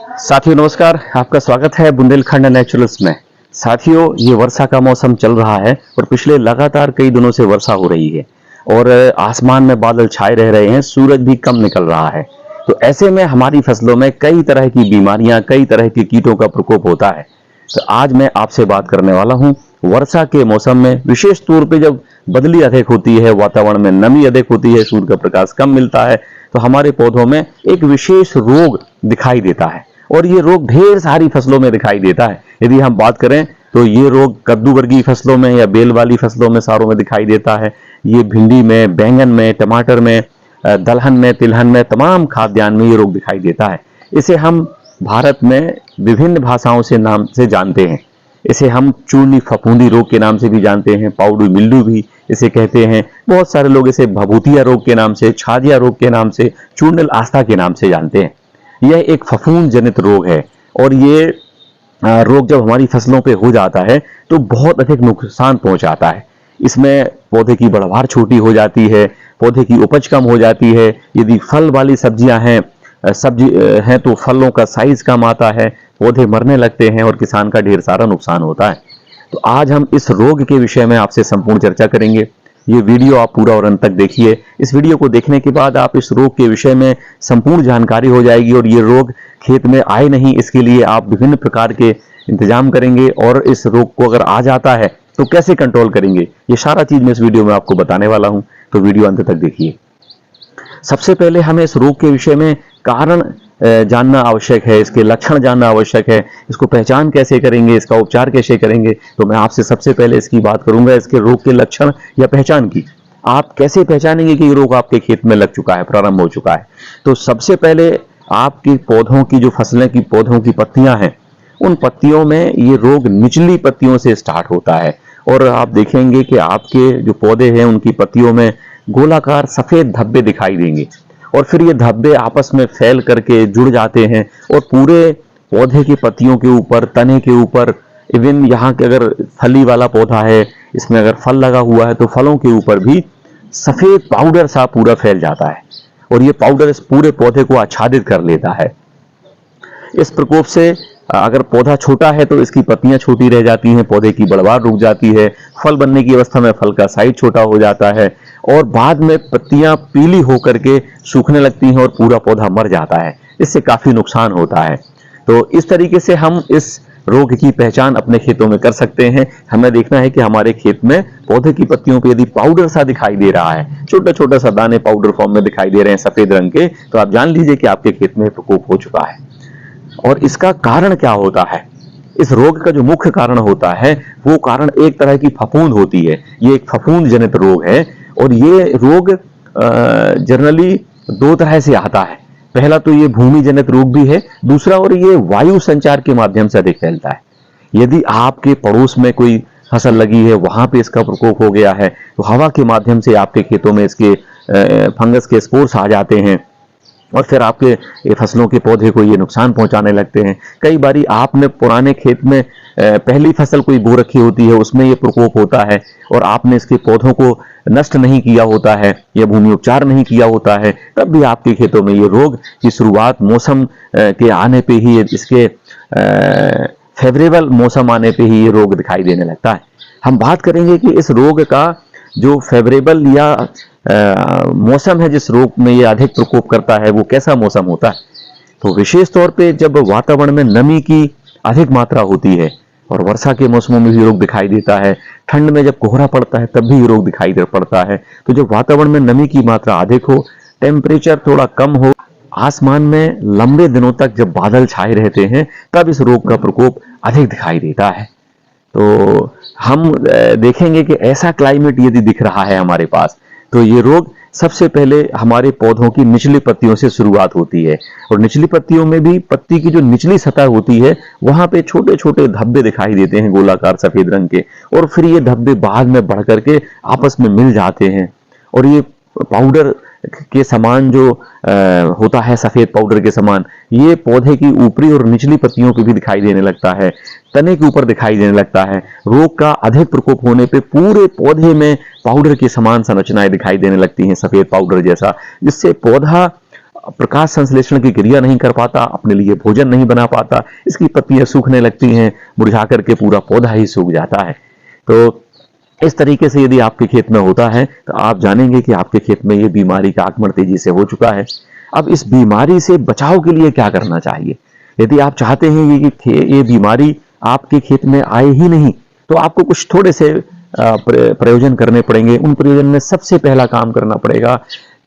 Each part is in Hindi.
साथियों नमस्कार, आपका स्वागत है बुंदेलखंड नेचुरल्स में। साथियों, ये वर्षा का मौसम चल रहा है और पिछले लगातार कई दिनों से वर्षा हो रही है और आसमान में बादल छाए रह रहे हैं, सूरज भी कम निकल रहा है। तो ऐसे में हमारी फसलों में कई तरह की बीमारियां, कई तरह के कीटों का प्रकोप होता है। तो आज मैं आपसे बात करने वाला हूं वर्षा के मौसम में, विशेष तौर पे जब बदली अधिक होती है, वातावरण में नमी अधिक होती है, सूर्य का प्रकाश कम मिलता है, तो हमारे पौधों में एक विशेष रोग दिखाई देता है और ये रोग ढेर सारी फसलों में दिखाई देता है। यदि हम बात करें तो ये रोग कद्दू वर्गीय फसलों में या बेल वाली फसलों में सारों में दिखाई देता है। ये भिंडी में, बैंगन में, टमाटर में, दलहन में, तिलहन में, तमाम खाद्यान्न में ये रोग दिखाई देता है। इसे हम भारत में विभिन्न भाषाओं से नाम से जानते हैं। इसे हम चूर्णी फफूंदी रोग के नाम से भी जानते हैं, पाउडू मिल्डू भी इसे कहते हैं। बहुत सारे लोग इसे भभूतिया रोग के नाम से, छाजिया रोग के नाम से, चूर्णिल आस्था के नाम से जानते हैं। यह एक फफूंद जनित रोग है और ये रोग जब हमारी फसलों पे हो जाता है तो बहुत अधिक नुकसान पहुंचाता है। इसमें पौधे की बढ़वार छोटी हो जाती है, पौधे की उपज कम हो जाती है। यदि फल वाली सब्जियां हैं, सब्जी हैं, तो फलों का साइज कम आता है, पौधे मरने लगते हैं और किसान का ढेर सारा नुकसान होता है। तो आज हम इस रोग के विषय में आपसे संपूर्ण चर्चा करेंगे। ये वीडियो आप पूरा और अंत तक देखिए। इस वीडियो को देखने के बाद आप इस रोग के विषय में संपूर्ण जानकारी हो जाएगी और ये रोग खेत में आए नहीं, इसके लिए आप विभिन्न प्रकार के इंतजाम करेंगे और इस रोग को अगर आ जाता है तो कैसे कंट्रोल करेंगे, ये सारा चीज मैं इस वीडियो में आपको बताने वाला हूं। तो वीडियो अंत तक देखिए। सबसे पहले हमें इस रोग के विषय में कारण जानना आवश्यक है, इसके लक्षण जानना आवश्यक है। इसको पहचान कैसे करेंगे, इसका उपचार कैसे करेंगे, तो मैं आपसे सबसे पहले इसकी बात करूंगा, इसके रोग के लक्षण या पहचान की। आप कैसे पहचानेंगे कि ये रोग आपके खेत में लग चुका है, प्रारंभ हो चुका है। तो सबसे पहले आपकी पौधों की, जो फसलें की पौधों की पत्तियां हैं, उन पत्तियों में ये रोग निचली पत्तियों से स्टार्ट होता है और आप देखेंगे कि आपके जो पौधे हैं उनकी पत्तियों में गोलाकार सफेद धब्बे दिखाई देंगे और फिर ये धब्बे आपस में फैल करके जुड़ जाते हैं और पूरे पौधे की पत्तियों के ऊपर, तने के ऊपर, इवन यहाँ के अगर फली वाला पौधा है, इसमें अगर फल लगा हुआ है तो फलों के ऊपर भी सफेद पाउडर सा पूरा फैल जाता है और ये पाउडर इस पूरे पौधे को आच्छादित कर लेता है। इस प्रकोप से अगर पौधा छोटा है तो इसकी पत्तियां छोटी रह जाती हैं, पौधे की बढ़वार रुक जाती है, फल बनने की अवस्था में फल का साइज छोटा हो जाता है और बाद में पत्तियां पीली होकर के सूखने लगती हैं और पूरा पौधा मर जाता है। इससे काफी नुकसान होता है। तो इस तरीके से हम इस रोग की पहचान अपने खेतों में कर सकते हैं। हमें देखना है कि हमारे खेत में पौधे की पत्तियों पे यदि पाउडर सा दिखाई दे रहा है, छोटा छोटा सा दाने पाउडर फॉर्म में दिखाई दे रहे हैं सफेद रंग के, तो आप जान लीजिए कि आपके खेत में प्रकोप हो चुका है। और इसका कारण क्या होता है? इस रोग का जो मुख्य कारण होता है वो कारण एक तरह की फफूंद होती है। ये एक फफूंद जनित रोग है और ये रोग जनरली दो तरह से आता है। पहला तो ये भूमि जनित रोग भी है, दूसरा और ये वायु संचार के माध्यम से अधिक फैलता है। यदि आपके पड़ोस में कोई फसल लगी है, वहां पे इसका प्रकोप हो गया है, तो हवा के माध्यम से आपके खेतों में इसके फंगस के स्पोर्स आ जाते हैं और फिर आपके फसलों के पौधे को ये नुकसान पहुंचाने लगते हैं। कई बारी आपने पुराने खेत में पहली फसल कोई बो रखी होती है, उसमें ये प्रकोप होता है और आपने इसके पौधों को नष्ट नहीं किया होता है या भूमि उपचार नहीं किया होता है, तब भी आपके खेतों में ये रोग की शुरुआत मौसम के आने पे ही, इसके फेवरेबल मौसम आने पे ही ये रोग दिखाई देने लगता है। हम बात करेंगे कि इस रोग का जो फेवरेबल या मौसम है जिस रोग में ये अधिक प्रकोप करता है, वो कैसा मौसम होता है। तो विशेष तौर पे जब वातावरण में नमी की अधिक मात्रा होती है और वर्षा के मौसमों में भी रोग दिखाई देता है, ठंड में जब कोहरा पड़ता है तब भी ये रोग दिखाई पड़ता है। तो जब वातावरण में नमी की मात्रा अधिक हो, टेम्परेचर थोड़ा कम हो, आसमान में लंबे दिनों तक जब बादल छाए रहते हैं, तब इस रोग का प्रकोप अधिक दिखाई देता है। तो हम देखेंगे कि ऐसा क्लाइमेट यदि दिख रहा है हमारे पास, तो ये रोग सबसे पहले हमारे पौधों की निचली पत्तियों से शुरुआत होती है और निचली पत्तियों में भी पत्ती की जो निचली सतह होती है वहां पे छोटे छोटे धब्बे दिखाई देते हैं गोलाकार सफेद रंग के और फिर ये धब्बे बाद में बढ़ करके आपस में मिल जाते हैं और ये पाउडर के समान जो होता है, सफेद पाउडर के समान, ये पौधे की ऊपरी और निचली पत्तियों पे भी दिखाई देने लगता है, तने के ऊपर दिखाई देने लगता है। रोग का अधिक प्रकोप होने पे पूरे पौधे में पाउडर की समान संरचनाएं दिखाई देने लगती हैं, सफेद पाउडर जैसा, जिससे पौधा प्रकाश संश्लेषण की क्रिया नहीं कर पाता, अपने लिए भोजन नहीं बना पाता, इसकी पत्तियां सूखने लगती हैं, मुरझा करके पूरा पौधा ही सूख जाता है। तो इस तरीके से यदि आपके खेत में होता है तो आप जानेंगे कि आपके खेत में ये बीमारी का आगमन तेजी से हो चुका है। अब इस बीमारी से बचाव के लिए क्या करना चाहिए? यदि आप चाहते हैं ये बीमारी आपके खेत में आए ही नहीं, तो आपको कुछ थोड़े से प्रयोजन करने पड़ेंगे। उन प्रयोजन में सबसे पहला काम करना पड़ेगा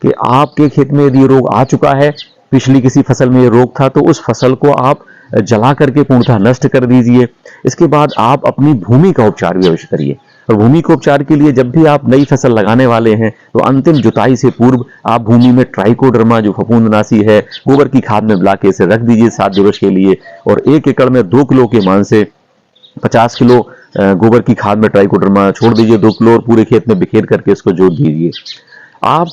कि आपके खेत में यदि रोग आ चुका है, पिछली किसी फसल में ये रोग था, तो उस फसल को आप जला करके पूर्णतः नष्ट कर दीजिए। इसके बाद आप अपनी भूमि का उपचार भी अवश्य करिए। और भूमि के उपचार के लिए जब भी आप नई फसल लगाने वाले हैं तो अंतिम जुताई से पूर्व आप भूमि में ट्राइकोडर्मा जो फफूंदनाशी है, गोबर की खाद में मिला के इसे रख दीजिए 7 दिवस के लिए। और 1 एकड़ में 2 किलो के मान से 50 किलो गोबर की खाद में ट्राइकोडर्मा छोड़ दीजिए 2 किलो, और पूरे खेत में बिखेर करके इसको जोत दीजिए। आप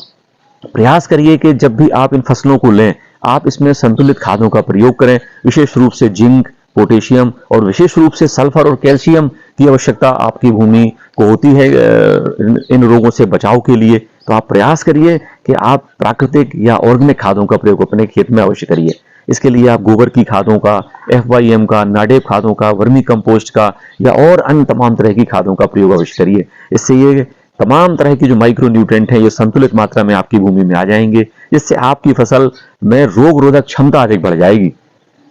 प्रयास करिए कि जब भी आप इन फसलों को लें, आप इसमें संतुलित खादों का प्रयोग करें। विशेष रूप से जिंक, पोटेशियम और विशेष रूप से सल्फर और कैल्शियम की आवश्यकता आपकी भूमि को होती है इन रोगों से बचाव के लिए। तो आप प्रयास करिए कि आप प्राकृतिक या ऑर्गेनिक खादों का प्रयोग अपने खेत में अवश्य करिए। इसके लिए आप गोबर की खादों का, FYM का, नाडेप खादों का, वर्मी कंपोस्ट का या और अन्य तमाम तरह की खादों का प्रयोग अवश्य करिए। इससे ये तमाम तरह की जो माइक्रो न्यूट्रिएंट हैं ये संतुलित मात्रा में आपकी भूमि में आ जाएंगे, जिससे आपकी फसल में रोग रोधक क्षमता अधिक बढ़ जाएगी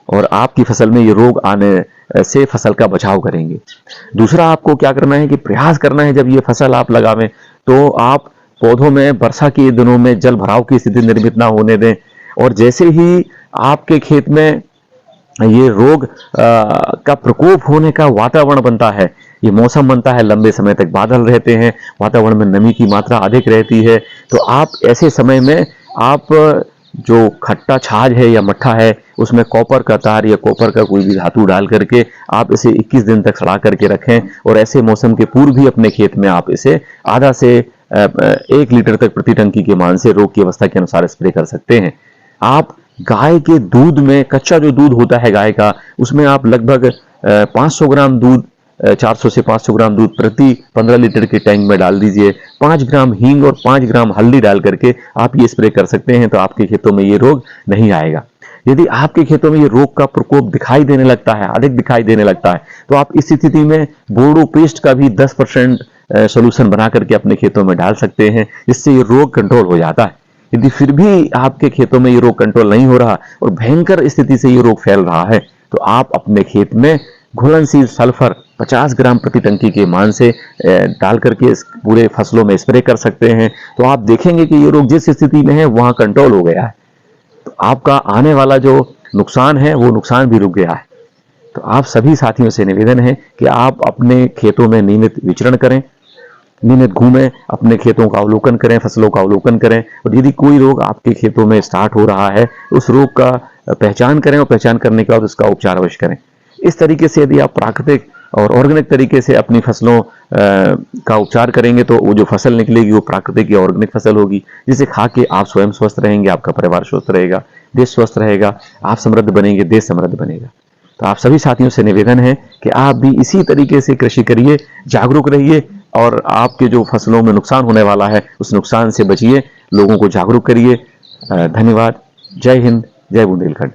और आपकी फसल में ये रोग आने से फसल का बचाव करेंगे। दूसरा आपको क्या करना है कि प्रयास करना है जब ये फसल आप लगावें तो आप पौधों में वर्षा के दिनों में जल भराव की स्थिति निर्मित ना होने दें। और जैसे ही आपके खेत में ये रोग का प्रकोप होने का वातावरण बनता है, ये मौसम बनता है, लंबे समय तक बादल रहते हैं, वातावरण में नमी की मात्रा अधिक रहती है, तो आप ऐसे समय में आप जो खट्टा छाछ है या मट्ठा है उसमें कॉपर का तार या कॉपर का कोई भी धातु डाल करके आप इसे 21 दिन तक सड़ा करके रखें। और ऐसे मौसम के पूर्व भी अपने खेत में आप इसे आधा से 1 लीटर तक प्रति टंकी के मान से रोग की अवस्था के अनुसार स्प्रे कर सकते हैं। आप गाय के दूध में, कच्चा जो दूध होता है गाय का, उसमें आप लगभग 500 ग्राम दूध, 400 से 500 ग्राम दूध प्रति 15 लीटर के टैंक में डाल दीजिए। 5 ग्राम हींग और 5 ग्राम हल्दी डाल करके आप ये स्प्रे कर सकते हैं, तो आपके खेतों में ये रोग नहीं आएगा। यदि आपके खेतों में ये रोग का प्रकोप दिखाई देने लगता है, अधिक दिखाई देने लगता है, तो आप इस स्थिति में बोर्डो पेस्ट का भी 10% सोल्यूशन बना करके अपने खेतों में डाल सकते हैं, जिससे ये रोग कंट्रोल हो जाता है। यदि फिर भी आपके खेतों में ये रोग कंट्रोल नहीं हो रहा और भयंकर स्थिति से ये रोग फैल रहा है, तो आप अपने खेत में घुलनशील सल्फर 50 ग्राम प्रति टंकी के मान से डाल करके इस पूरे फसलों में स्प्रे कर सकते हैं। तो आप देखेंगे कि ये रोग जिस स्थिति में है वहां कंट्रोल हो गया है, तो आपका आने वाला जो नुकसान है वो नुकसान भी रुक गया है। तो आप सभी साथियों से निवेदन है कि आप अपने खेतों में नियमित विचरण करें, नियमित घूमें, अपने खेतों का अवलोकन करें, फसलों का अवलोकन करें, और यदि कोई रोग आपके खेतों में स्टार्ट हो रहा है उस रोग का पहचान करें और पहचान करने के बाद उसका उपचार अवश्य करें। इस तरीके से यदि आप प्राकृतिक और ऑर्गेनिक तरीके से अपनी फसलों का उपचार करेंगे तो वो जो फसल निकलेगी वो प्राकृतिक या ऑर्गेनिक फसल होगी, जिसे खा के आप स्वयं स्वस्थ रहेंगे, आपका परिवार स्वस्थ रहेगा, देश स्वस्थ रहेगा, आप समृद्ध बनेंगे, देश समृद्ध बनेगा। तो आप सभी साथियों से निवेदन है कि आप भी इसी तरीके से कृषि करिए, जागरूक रहिए और आपके जो फसलों में नुकसान होने वाला है उस नुकसान से बचिए, लोगों को जागरूक करिए। धन्यवाद। जय हिंद, जय बुंदेलखंड।